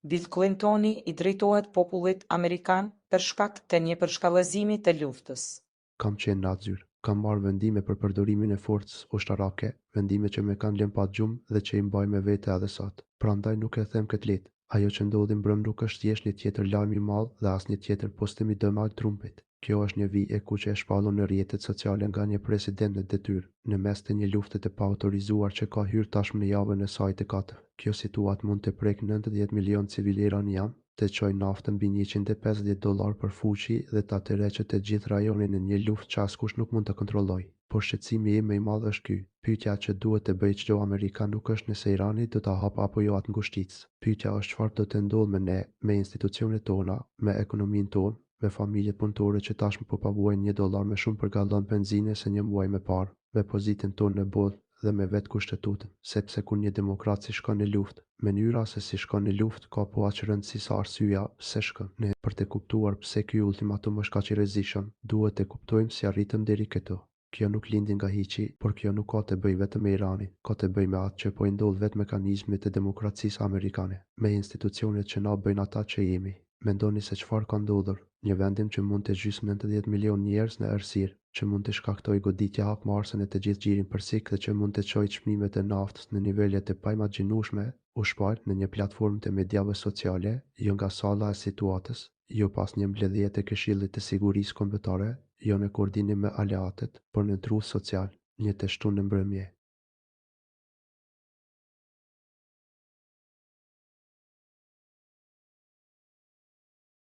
Bill Clintoni i drejtohet popullit amerikan për shkak të një përshkallëzimi të luftës. Kam qenë në atë zyrë. Kam marrë vendime për përdorimin e forcës ushtarake, vendime që me kanë lënë pa gjumë dhe që i mbaj me vete edhe sot. Prandaj nuk e them këtë letë. Ajo që ndodhi mbrëm nuk është thjesht një tjetër lajm i madh dhe as një tjetër postim i Donald Trumpit. Kjo është një vijë e kuqe e shpallur në rrjetet sociale nga një president në detyrë, në mes të një lufte të paautorizuar që ka hyrë tashmë në javën e saj të katërt. Kjo situatë mund të prek 90 milion civil iranian, të çojë naftën mbi $150 për fuqi dhe ta tërheqë të gjithë rajonin në një luftë që askush nuk mund të kontrollojë. Por shqetësimi im më i madh është ky. Pyetja që duhet të bëjë çdo amerikan nuk është nëse Irani do ta hap apo jo atë ngushticë. Pyetja është çfarë do të ndodhë me ne, me institucionet tona, me ekonominë tonë, me familjet punëtore që tashmë po paguajnë $1 më shumë për gallon benzine se një muaj më parë, me pozitën tonë në botë dhe me vetë kushtetutën, sepse kur një demokrat si shkon në luftë, mënyra se si shkon në luftë ka po aq rëndësi sa arsyeja pse shkon. Ne për të kuptuar pse ky ultimatum është kaq i rrezikshëm, duhet të kuptojmë si arritëm deri këtu. Kjo nuk lindi nga hiçi, por kjo nuk ka të bëjë vetëm me Iranin, ka të bëjë me atë që po i ndodh vetë mekanizmit të demokracisë amerikane, me institucionet që na bëjnë ata që jemi. Mendoni se çfarë ka ndodhur, një vendim që mund të gjysmë 90 milion njerëz në errësirë, që mund të shkaktojë goditje hakmarrëse në të gjithë gjirin përsik dhe që mund të çojë çmimet e naftës në nivele të paimagjinueshme, u shpal në një platformë të mediave sociale, jo nga salla e situatës, jo pas një mbledhje të Këshillit të Sigurisë Kombëtare, jo në koordinim me aleatët, por në truth social, një të shtunë në mbrëmje.